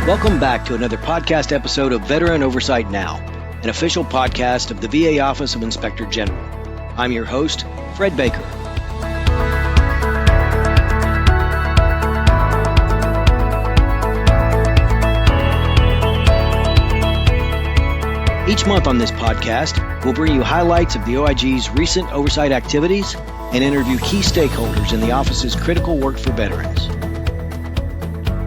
Welcome back to another podcast episode of Veteran Oversight Now, an official podcast of the VA Office of Inspector General. I'm your host, Fred Baker. Each month on this podcast, we'll bring you highlights of the OIG's recent oversight activities and interview key stakeholders in the office's critical work for veterans.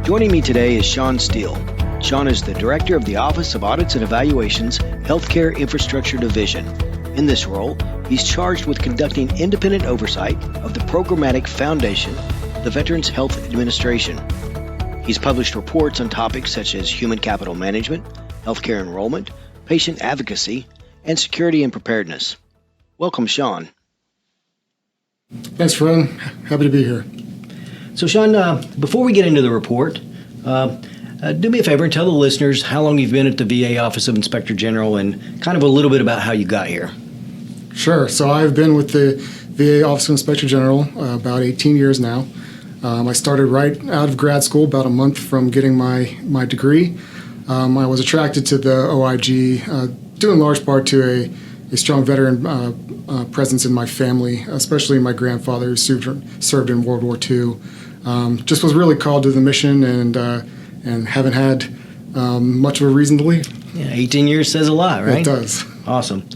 Joining me today is Shawn Steele. Shawn is the Director of the Office of Audits and Evaluations, Healthcare Infrastructure Division. In this role, he's charged with conducting independent oversight of the programmatic foundation, the Veterans Health Administration. He's published reports on topics such as human capital management, healthcare enrollment, patient advocacy, and security and preparedness. Welcome, Shawn. Thanks, Fred. Happy to be here. So, Shawn, before we get into the report, do me a favor and tell the listeners how long you've been at the VA Office of Inspector General and kind of a little bit about how you got here. Sure. So I've been with the VA Office of Inspector General about 18 years now. I started right out of grad school, about a month from getting my degree. I was attracted to the OIG due in large part to a strong veteran presence in my family, especially my grandfather who served in World War II. Just was really called to the mission and haven't had much of a reason to leave. Yeah, 18 years says a lot, right? It does. Awesome.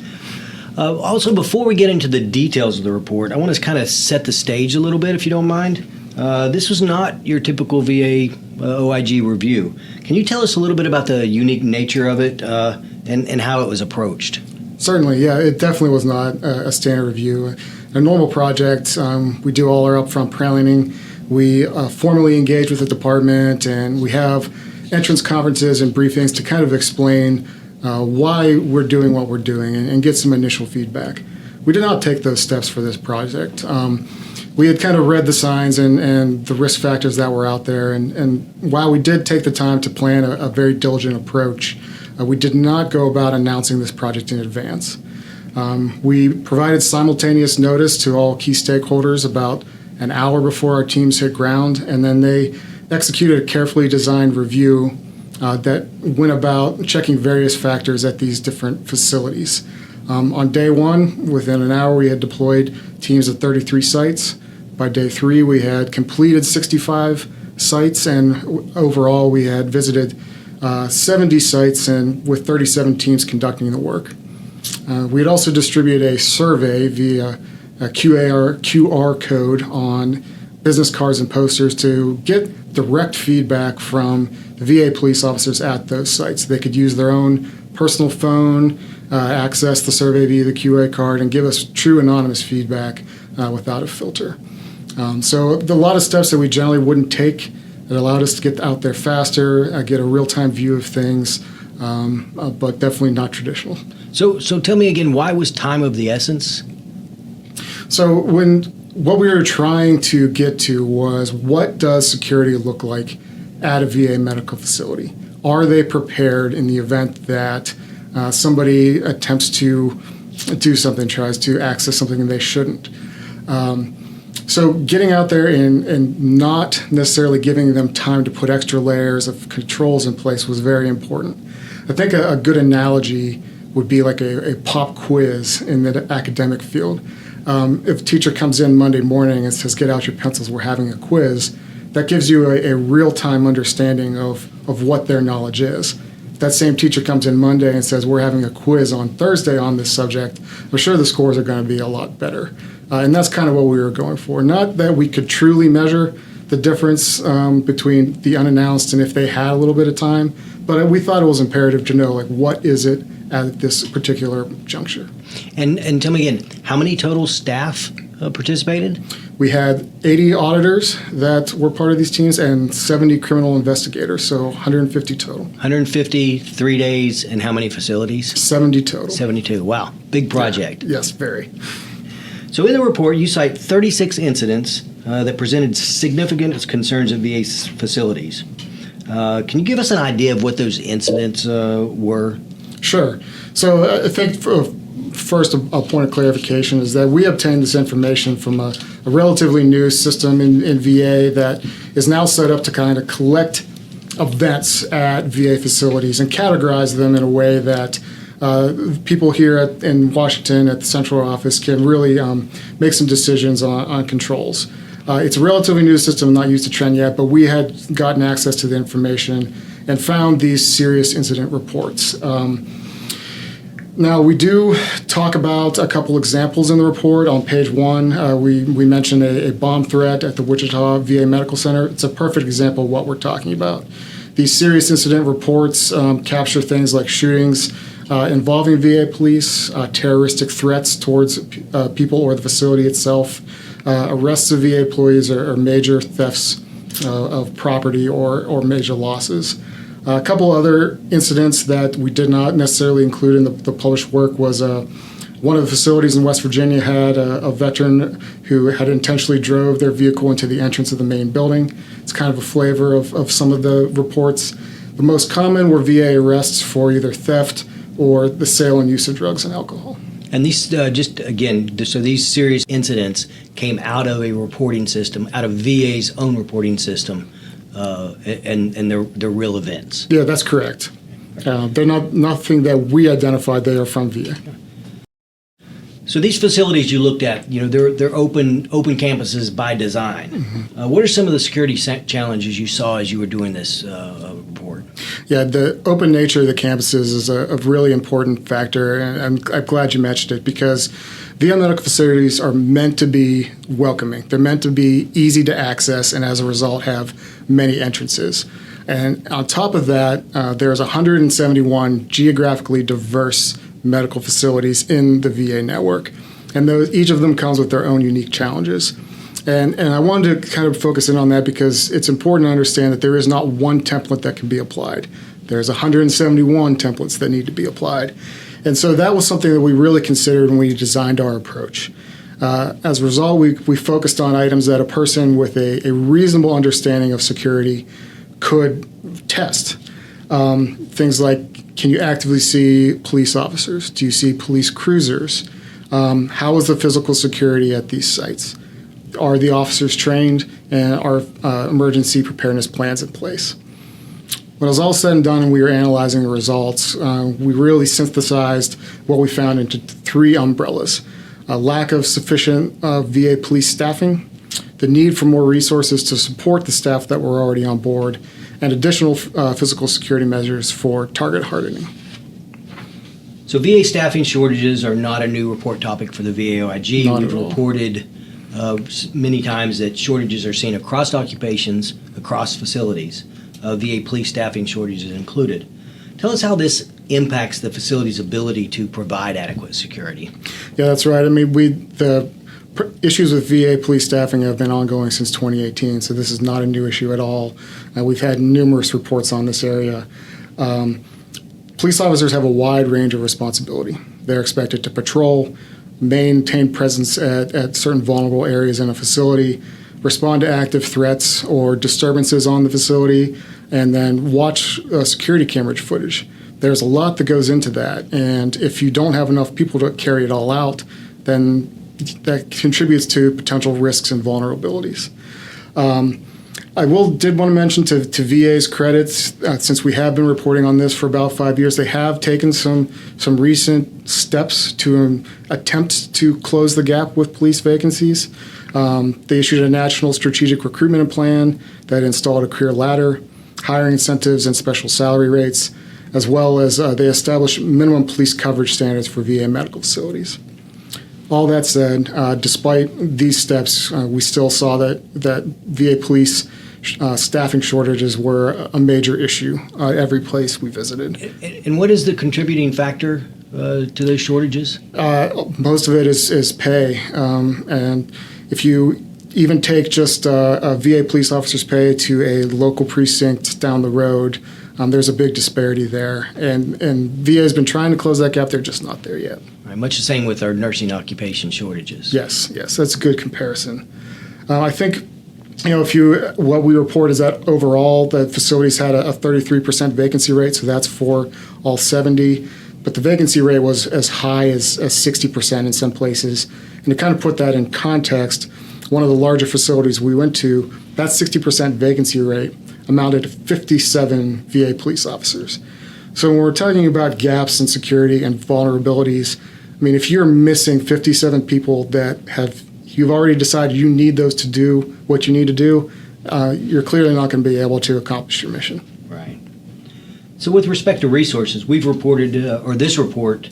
Also, before we get into the details of the report, I want to kind of set the stage a little bit, if you don't mind. This was not your typical VA OIG review. Can you tell us a little bit about the unique nature of it and how it was approached? Certainly, yeah. It definitely was not a standard review. A normal project, we do all our upfront planning. We formally engage with the department, and we have entrance conferences and briefings to kind of explain why we're doing what we're doing and get some initial feedback. We did not take those steps for this project. We had kind of read the signs and the risk factors that were out there, and while we did take the time to plan a very diligent approach, we did not go about announcing this project in advance. We provided simultaneous notice to all key stakeholders about an hour before our teams hit ground, and then they executed a carefully designed review that went about checking various factors at these different facilities. On day one, within an hour, we had deployed teams at 33 sites. By day three, we had completed 65 sites, and overall, we had visited 70 sites and with 37 teams conducting the work. We had also distributed a survey via a QR code on business cards and posters to get direct feedback from the VA police officers at those sites. They could use their own personal phone, access the survey via the QR card, and give us true anonymous feedback without a filter. So a lot of steps that we generally wouldn't take that allowed us to get out there faster, get a real-time view of things, but definitely not traditional. So tell me again, why was time of the essence? So what we were trying to get to was, what does security look like at a VA medical facility? Are they prepared in the event that somebody attempts to do something, tries to access something they shouldn't? So getting out there and not necessarily giving them time to put extra layers of controls in place was very important. I think a good analogy would be like a pop quiz in the academic field. If a teacher comes in Monday morning and says, "Get out your pencils, we're having a quiz," that gives you a real-time understanding of what their knowledge is. If that same teacher comes in Monday and says, "We're having a quiz on Thursday on this subject," I'm sure the scores are going to be a lot better. And that's kind of what we were going for. Not that we could truly measure the difference between the unannounced and if they had a little bit of time, but we thought it was imperative to know, like, what is it at this particular juncture. And tell me again, how many total staff participated? We had 80 auditors that were part of these teams and 70 criminal investigators, so 150 total. 150, 3 days, and how many facilities? 70 total. 72. Wow. Big project. Yeah. Yes, very. So in the report, you cite 36 incidents that presented significant concerns at VA facilities. Can you give us an idea of what those incidents were? Sure. So I think first, a point of clarification is that we obtained this information from a relatively new system in VA that is now set up to kind of collect events at VA facilities and categorize them in a way that people here in Washington at the central office can really make some decisions on controls. It's a relatively new system, not used to trend yet, but we had gotten access to the information and found these serious incident reports. Now, we do talk about a couple examples in the report. On page 1, we mentioned a bomb threat at the Wichita VA Medical Center. It's a perfect example of what we're talking about. These serious incident reports capture things like shootings involving VA police, terroristic threats towards people or the facility itself, arrests of VA employees, or major thefts of property or major losses. A couple other incidents that we did not necessarily include in the published work was one of the facilities in West Virginia had a veteran who had intentionally drove their vehicle into the entrance of the main building. It's kind of a flavor of some of the reports. The most common were VA arrests for either theft or the sale and use of drugs and alcohol. And these, just again, so these serious incidents came out of a reporting system, out of VA's own reporting system, and they're real events. Yeah, that's correct. They're nothing that we identified. They are from VA. So these facilities you looked at, they're open campuses by design. Mm-hmm. What are some of the security challenges you saw as you were doing this report? Yeah, the open nature of the campuses is a really important factor, and I'm glad you mentioned it because VA medical facilities are meant to be welcoming. They're meant to be easy to access and as a result have many entrances. And on top of that, there's 171 geographically diverse medical facilities in the VA network. And each of them comes with their own unique challenges. And I wanted to kind of focus in on that because it's important to understand that there is not one template that can be applied. There's 171 templates that need to be applied. And so that was something that we really considered when we designed our approach. As a result, we focused on items that a person with a reasonable understanding of security could test. Things like, can you actively see police officers? Do you see police cruisers? How is the physical security at these sites? Are the officers trained, and are emergency preparedness plans in place? When it was all said and done and we were analyzing the results, we really synthesized what we found into 3 umbrellas: a lack of sufficient VA police staffing, the need for more resources to support the staff that were already on board, and additional physical security measures for target hardening. So VA staffing shortages are not a new report topic for the VA OIG. Not We've at all. reported many times that shortages are seen across occupations, across facilities, VA police staffing shortages included. Tell us how this impacts the facility's ability to provide adequate security. Yeah, that's right. I mean, the issues with VA police staffing have been ongoing since 2018, so this is not a new issue at all. We've had numerous reports on this area. Police officers have a wide range of responsibility. They're expected to patrol, maintain presence at certain vulnerable areas in a facility, respond to active threats or disturbances on the facility, and then watch security camera footage. There's a lot that goes into that, and if you don't have enough people to carry it all out, then that contributes to potential risks and vulnerabilities. I did want to mention to VA's credits, since we have been reporting on this for about 5 years, they have taken some recent steps to attempt to close the gap with police vacancies. They issued a national strategic recruitment plan that installed a career ladder, hiring incentives, and special salary rates, as well as they established minimum police coverage standards for VA medical facilities. All that said, despite these steps, we still saw that VA police staffing shortages were a major issue at every place we visited. And what is the contributing factor to those shortages? Most of it is pay. And if you even take just a VA police officer's pay to a local precinct down the road, there's a big disparity there. And VA has been trying to close that gap. They're just not there yet. Right, much the same with our nursing occupation shortages. Yes, that's a good comparison. I think, what we report is that overall the facilities had a 33% vacancy rate, so that's for all 70. but the vacancy rate was as high as 60% in some places. And to kind of put that in context, one of the larger facilities we went to, that 60% vacancy rate amounted to 57 VA police officers. So when we're talking about gaps in security and vulnerabilities, I mean, if you're missing 57 people that you've already decided you need those to do what you need to do, you're clearly not going to be able to accomplish your mission. Right. So with respect to resources, we've reported, or this report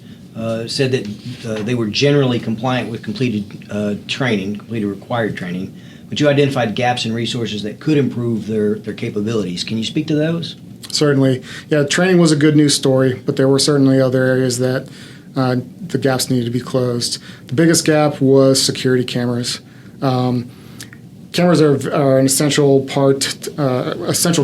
said that they were generally compliant with completed required training, but you identified gaps in resources that could improve their capabilities. Can you speak to those? Certainly. Yeah, training was a good news story, but there were certainly other areas that the gaps needed to be closed. The biggest gap was security cameras. Cameras are an essential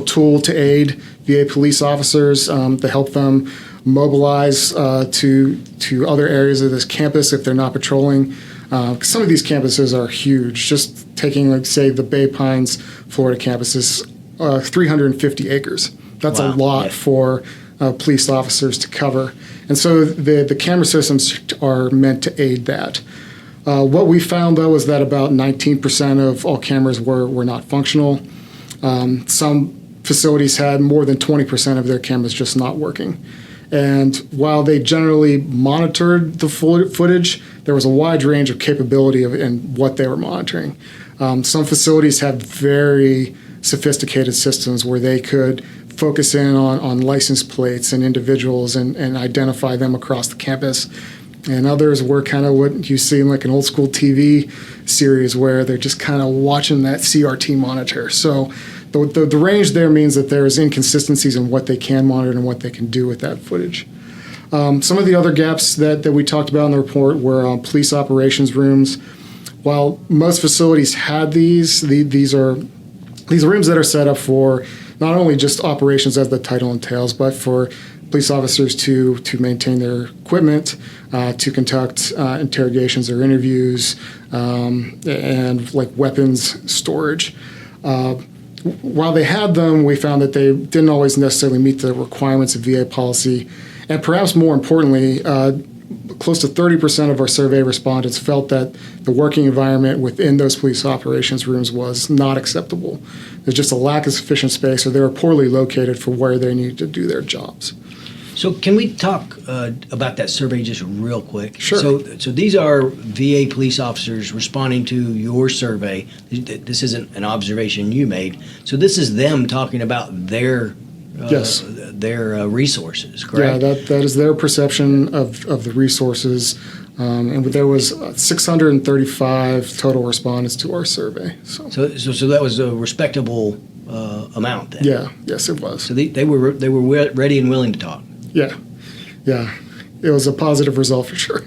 tool to aid VA police officers to help them mobilize to other areas of this campus if they're not patrolling. Some of these campuses are huge. Just taking, like, say, the Bay Pines, Florida campus is 350 acres. That's Wow. a lot for police officers to cover. And so the camera systems are meant to aid that. What we found, though, is that about 19% of all cameras were not functional. Some facilities had more than 20% of their cameras just not working. And while they generally monitored the footage, there was a wide range of capability in what they were monitoring. Some facilities had very sophisticated systems where they could focus in on license plates and individuals and identify them across the campus. And others were kind of what you see in like an old school TV series where they're just kind of watching that CRT monitor. So the range there means that there's inconsistencies in what they can monitor and what they can do with that footage. Some of the other gaps that we talked about in the report were police operations rooms. While most facilities had these are rooms that are set up for not only just operations as the title entails, but for police officers to maintain their equipment, to conduct interrogations or interviews, and like weapons storage. While they had them, we found that they didn't always necessarily meet the requirements of VA policy. And perhaps more importantly, close to 30% of our survey respondents felt that the working environment within those police operations rooms was not acceptable. There's just a lack of sufficient space, or they were poorly located for where they needed to do their jobs. So can we talk about that survey just real quick? Sure. So these are VA police officers responding to your survey. This isn't an observation you made. So this is them talking about their Yes. Their resources, correct? Yeah, that is their perception of the resources. And there was 635 total respondents to our survey. So that was a respectable amount then. Yeah, yes, it was. So they were ready and willing to talk. Yeah. It was a positive result for sure.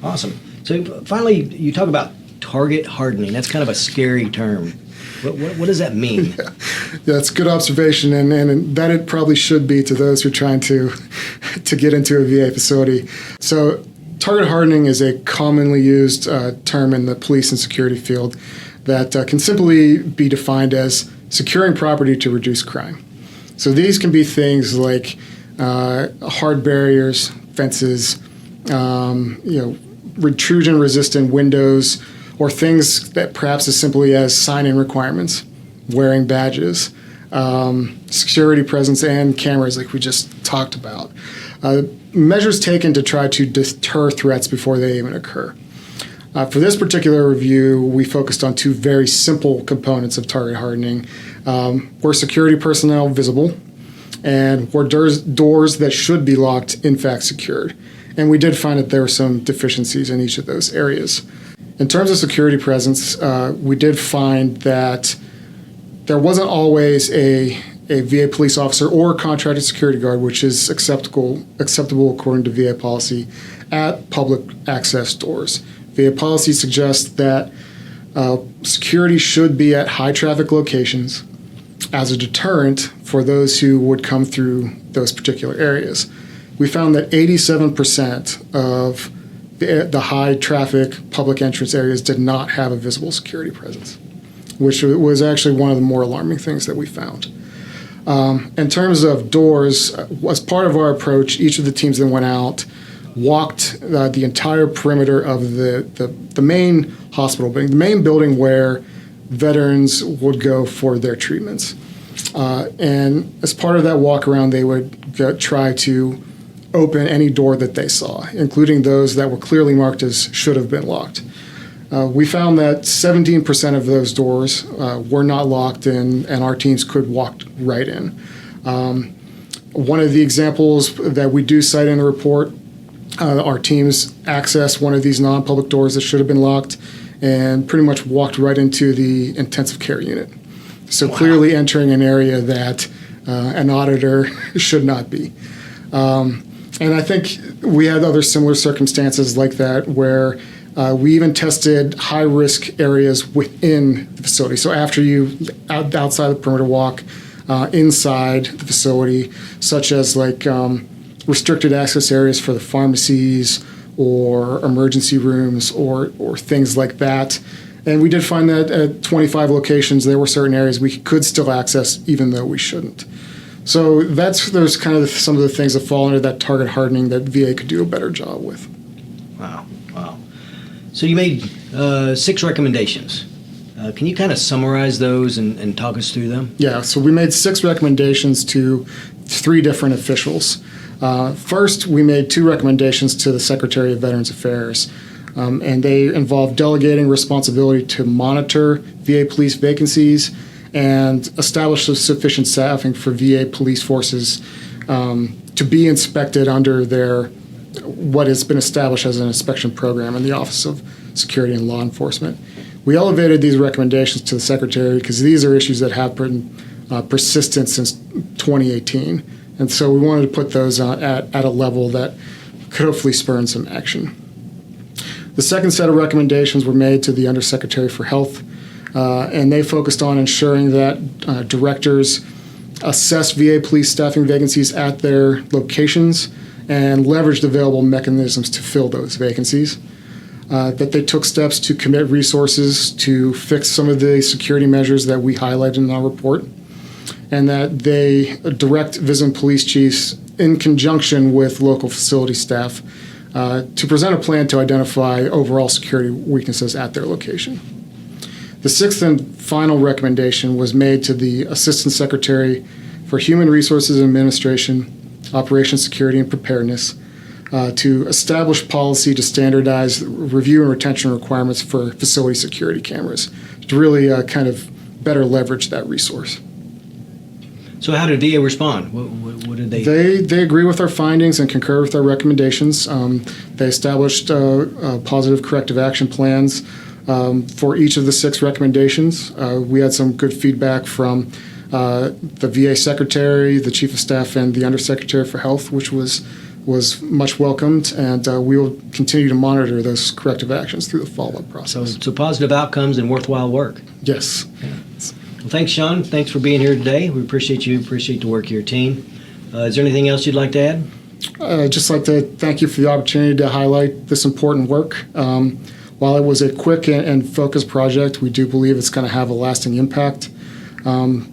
Awesome. So finally, you talk about target hardening. That's kind of a scary term. What does that mean? Yeah, that's a good observation, and that it probably should be to those who are trying to get into a VA facility. So target hardening is a commonly used term in the police and security field that can simply be defined as securing property to reduce crime. So these can be things like hard barriers, fences, intrusion-resistant windows, or things that perhaps as simply as sign-in requirements, wearing badges, security presence, and cameras like we just talked about. Measures taken to try to deter threats before they even occur. For this particular review, we focused on two very simple components of target hardening. Were security personnel visible, and were doors that should be locked in fact secured. And we did find that there were some deficiencies in each of those areas. In terms of security presence, we did find that there wasn't always a VA police officer or contracted security guard, which is acceptable according to VA policy, at public access doors. VA policy suggests that security should be at high traffic locations as a deterrent for those who would come through those particular areas. We found that 87% of the high traffic public entrance areas did not have a visible security presence, which was actually one of the more alarming things that we found. In terms of doors, as part of our approach, each of the teams then went out, walked the entire perimeter of the main hospital building, the main building where veterans would go for their treatments. And as part of that walk around, they would try to open any door that they saw, including those that were clearly marked as should have been locked. We found that 17% of those doors were not locked, and our teams could walk right in. One of the examples that we do cite in the report, our teams accessed one of these non-public doors that should have been locked and pretty much walked right into the intensive care unit. So wow. Clearly entering an area that an auditor should not be. And I think we had other similar circumstances like that where we even tested high-risk areas within the facility. So after you, outside the perimeter walk, inside the facility, such as like restricted access areas for the pharmacies or emergency rooms or things like that. And we did find that at 25 locations, there were certain areas we could still access even though we shouldn't. So there's kind of some of the things that fall under that target hardening that VA could do a better job with. Wow. So you made 6 recommendations. Can you kind of summarize those and talk us through them? Yeah, so we made 6 recommendations to 3 different officials. First, we made 2 recommendations to the Secretary of Veterans Affairs, and they involved delegating responsibility to monitor VA police vacancies and establish sufficient staffing for VA police forces to be inspected under what has been established as an inspection program in the Office of Security and Law Enforcement. We elevated these recommendations to the Secretary because these are issues that have been persistent since 2018. And so we wanted to put those at a level that could hopefully spur some action. The second set of recommendations were made to the Undersecretary for Health, and they focused on ensuring that directors assess VA police staffing vacancies at their locations and leveraged available mechanisms to fill those vacancies. That they took steps to commit resources to fix some of the security measures that we highlighted in our report, and that they direct VISM police chiefs in conjunction with local facility staff to present a plan to identify overall security weaknesses at their location. The 6th and final recommendation was made to the Assistant Secretary for Human Resources Administration, Operations Security and Preparedness to establish policy to standardize review and retention requirements for facility security cameras to really kind of better leverage that resource. So how did VA respond? What did they? They agree with our findings and concur with our recommendations. They established positive corrective action plans for each of the 6 recommendations. We had some good feedback from the VA Secretary, the Chief of Staff, and the Undersecretary for Health, which was much welcomed, and we will continue to monitor those corrective actions through the follow-up process. So positive outcomes and worthwhile work. Yes. Yeah. Well, thanks, Shawn. Thanks for being here today. We appreciate you. Appreciate the work of your team. Is there anything else you'd like to add? I'd just like to thank you for the opportunity to highlight this important work. While it was a quick and focused project, we do believe it's going to have a lasting impact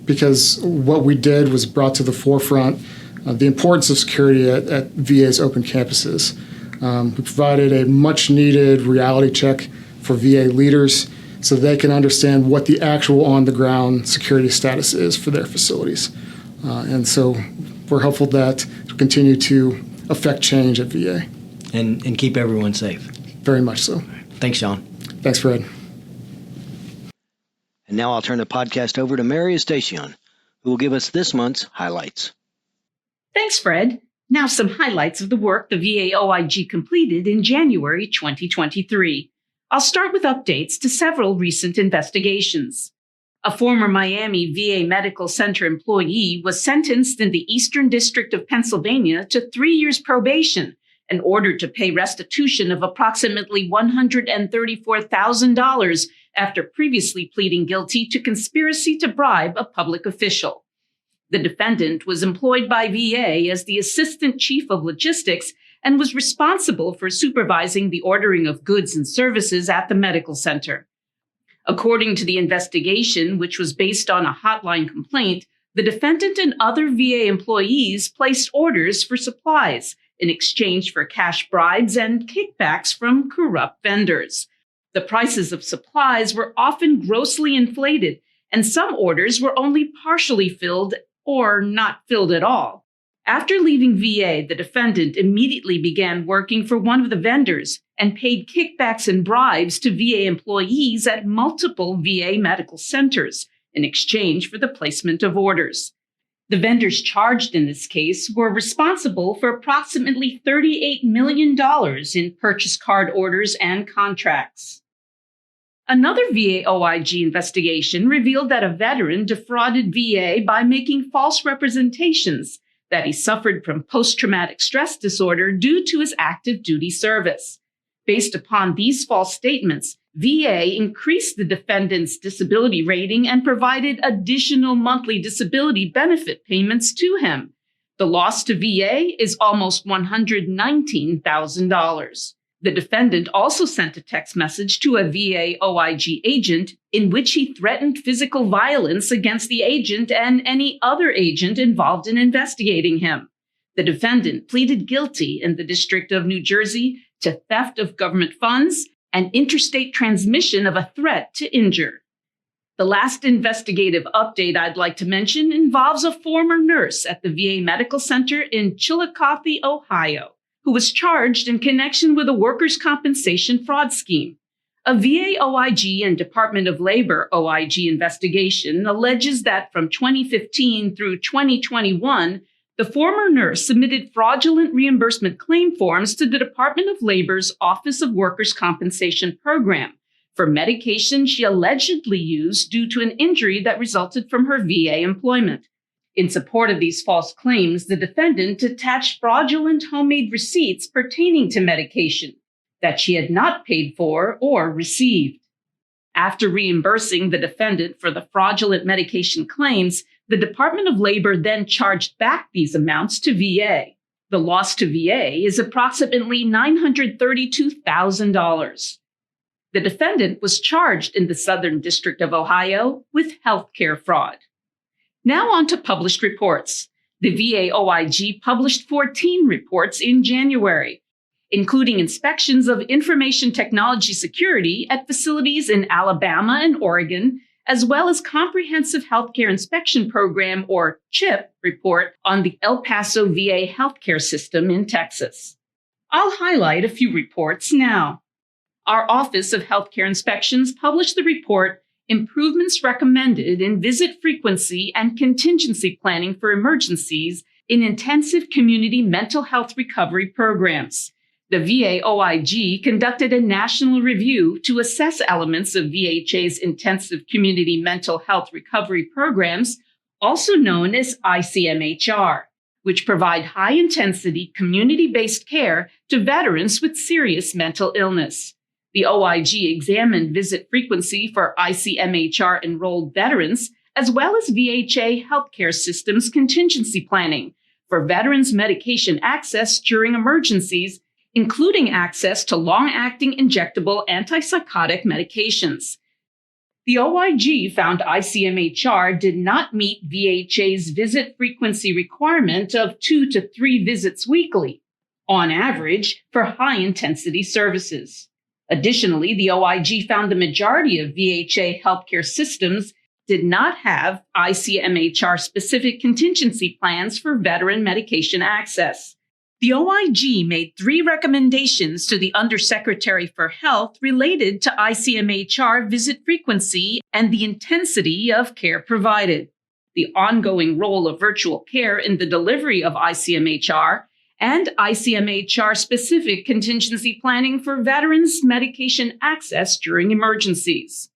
because what we did was brought to the forefront the importance of security at VA's open campuses. We provided a much-needed reality check for VA leaders so they can understand what the actual on-the-ground security status is for their facilities. And so we're hopeful that it'll continue to affect change at VA. And keep everyone safe. Very much so. Thanks, Shawn. Thanks, Fred. And now I'll turn the podcast over to Mary Estacion, who will give us this month's highlights. Thanks, Fred. Now some highlights of the work the VA OIG completed in January 2023. I'll start with updates to several recent investigations. A former Miami VA Medical Center employee was sentenced in the Eastern District of Pennsylvania to 3 years probation and ordered to pay restitution of approximately $134,000 after previously pleading guilty to conspiracy to bribe a public official. The defendant was employed by VA as the Assistant Chief of Logistics and was responsible for supervising the ordering of goods and services at the medical center. According to the investigation, which was based on a hotline complaint, The defendant and other VA employees placed orders for supplies in exchange for cash bribes and kickbacks from corrupt vendors. The prices of supplies were often grossly inflated, and some orders were only partially filled or not filled at all. After leaving VA, the defendant immediately began working for one of the vendors and paid kickbacks and bribes to VA employees at multiple VA medical centers in exchange for the placement of orders. The vendors charged in this case were responsible for approximately $38 million in purchase card orders and contracts. Another VA OIG investigation revealed that a veteran defrauded VA by making false representations that he suffered from post-traumatic stress disorder due to his active duty service. Based upon these false statements, VA increased the defendant's disability rating and provided additional monthly disability benefit payments to him. The loss to VA is almost $119,000. The defendant also sent a text message to a VA OIG agent in which he threatened physical violence against the agent and any other agent involved in investigating him. The defendant pleaded guilty in the District of New Jersey to theft of government funds and interstate transmission of a threat to injure. The last investigative update I'd like to mention involves a former nurse at the VA Medical Center in Chillicothe, Ohio, who was charged in connection with a workers' compensation fraud scheme. A VA OIG and Department of Labor OIG investigation alleges that from 2015 through 2021, the former nurse submitted fraudulent reimbursement claim forms to the Department of Labor's Office of Workers' Compensation Program for medication she allegedly used due to an injury that resulted from her VA employment. In support of these false claims, the defendant attached fraudulent homemade receipts pertaining to medication that she had not paid for or received. After reimbursing the defendant for the fraudulent medication claims, the Department of Labor then charged back these amounts to VA. The loss to VA is approximately $932,000. The defendant was charged in the Southern District of Ohio with healthcare fraud. Now on to published reports. The VA OIG published 14 reports in January, including inspections of information technology security at facilities in Alabama and Oregon, as well as Comprehensive Healthcare Inspection Program, or CHIP, report on the El Paso VA healthcare system in Texas. I'll highlight a few reports now. Our Office of Healthcare Inspections published the report Improvements Recommended in Visit Frequency and Contingency Planning for Emergencies in Intensive Community Mental Health Recovery Programs. The VA OIG conducted a national review to assess elements of VHA's Intensive Community Mental Health Recovery Programs, also known as ICMHR, which provide high-intensity, community-based care to veterans with serious mental illness. The OIG examined visit frequency for ICMHR-enrolled veterans, as well as VHA healthcare systems contingency planning for veterans' medication access during emergencies, including access to long-acting injectable antipsychotic medications. The OIG found ICMHR did not meet VHA's visit frequency requirement of 2 to 3 visits weekly, on average, for high-intensity services. Additionally, the OIG found the majority of VHA healthcare systems did not have ICMHR-specific contingency plans for veteran medication access. The OIG made 3 recommendations to the Undersecretary for Health related to ICMHR visit frequency and the intensity of care provided, the ongoing role of virtual care in the delivery of ICMHR, and ICMHR-specific contingency planning for veterans' medication access during emergencies.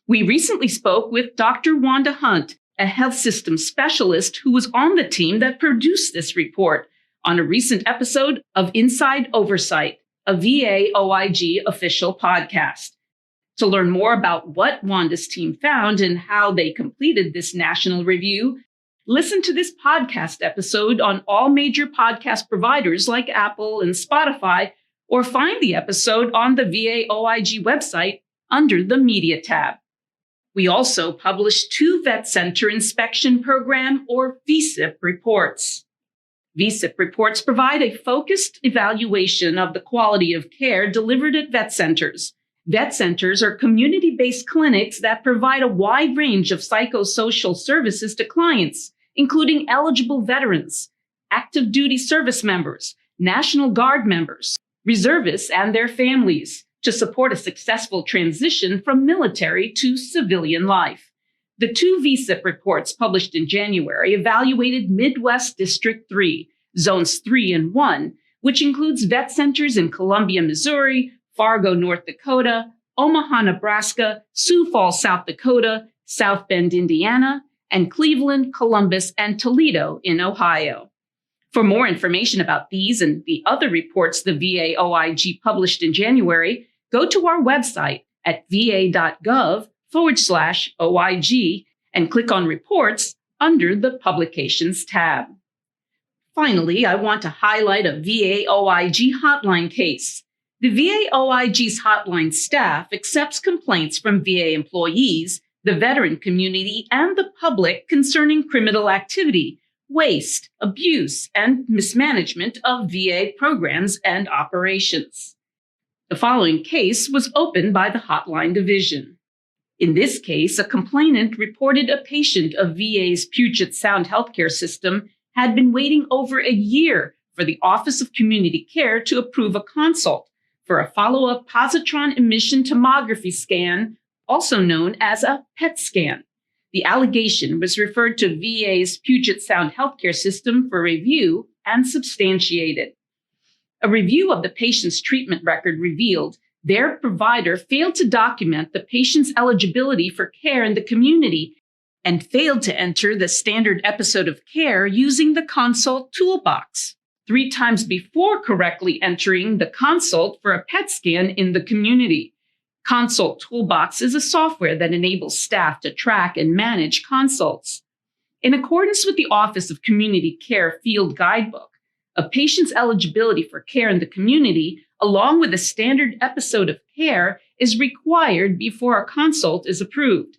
We recently spoke with Dr. Wanda Hunt, a health systems specialist who was on the team that produced this report, on a recent episode of Incident Oversight, a VA OIG official podcast. To learn more about what Wanda's team found and how they completed this national review, listen to this podcast episode on all major podcast providers like Apple and Spotify, or find the episode on the VA OIG website under the Media tab. We also published 2 Vet Center Inspection Program or VCIP reports. VCIP reports provide a focused evaluation of the quality of care delivered at vet centers. Vet centers are community-based clinics that provide a wide range of psychosocial services to clients, including eligible veterans, active duty service members, National Guard members, reservists, and their families to support a successful transition from military to civilian life. The 2 VCIP reports published in January evaluated Midwest District 3, Zones 3 and 1, which includes vet centers in Columbia, Missouri, Fargo, North Dakota, Omaha, Nebraska, Sioux Falls, South Dakota, South Bend, Indiana, and Cleveland, Columbus, and Toledo in Ohio. For more information about these and the other reports the VA OIG published in January, go to our website at va.gov/OIG and click on Reports under the Publications tab. Finally, I want to highlight a VA OIG hotline case. The VA OIG's hotline staff accepts complaints from VA employees, the veteran community, and the public concerning criminal activity, waste, abuse, and mismanagement of VA programs and operations. The following case was opened by the Hotline Division. In this case, a complainant reported a patient of VA's Puget Sound healthcare system had been waiting over a year for the Office of Community Care to approve a consult for a follow-up positron emission tomography scan, also known as a PET scan. The allegation was referred to VA's Puget Sound healthcare system for review and substantiated. A review of the patient's treatment record revealed their provider failed to document the patient's eligibility for care in the community and failed to enter the standard episode of care using the consult toolbox 3 times before correctly entering the consult for a PET scan in the community. Consult Toolbox is a software that enables staff to track and manage consults. In accordance with the Office of Community Care Field Guidebook, a patient's eligibility for care in the community, along with a standard episode of care, is required before a consult is approved.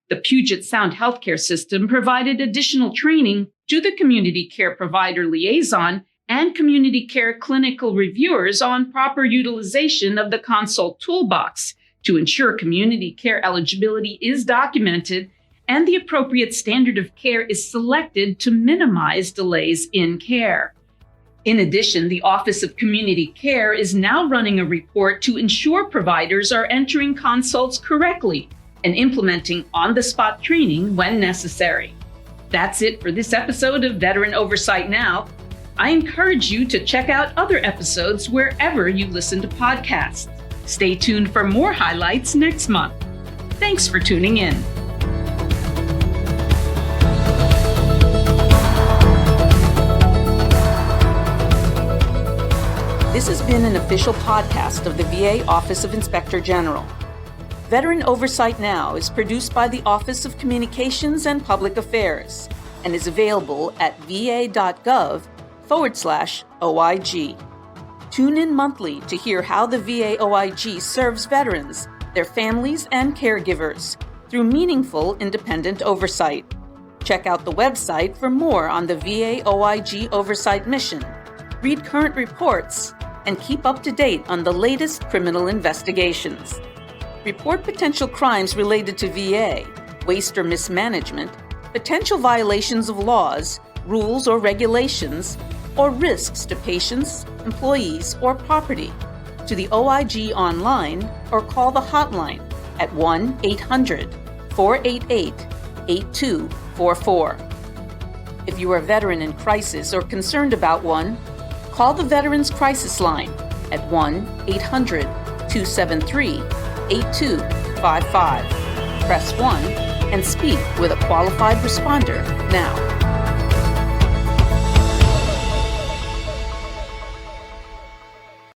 The Puget Sound healthcare system provided additional training to the community care provider liaison and community care clinical reviewers on proper utilization of the consult toolbox to ensure community care eligibility is documented and the appropriate standard of care is selected to minimize delays in care. In addition, the Office of Community Care is now running a report to ensure providers are entering consults correctly and implementing on-the-spot training when necessary. That's it for this episode of Veteran Oversight Now. I encourage you to check out other episodes wherever you listen to podcasts. Stay tuned for more highlights next month. Thanks for tuning in. This has been an official podcast of the VA Office of Inspector General. Veteran Oversight Now is produced by the Office of Communications and Public Affairs and is available at va.gov/OIG. Tune in monthly to hear how the VA OIG serves veterans, their families, and caregivers through meaningful independent oversight. Check out the website for more on the VA OIG oversight mission. Read current reports and keep up to date on the latest criminal investigations. Report potential crimes related to VA, waste or mismanagement, potential violations of laws, rules or regulations, or risks to patients, employees, or property to the OIG online or call the hotline at 1-800-488-8244. If you are a veteran in crisis or concerned about one, call the Veterans Crisis Line at 1-800-273-8255. Press 1 and speak with a qualified responder now.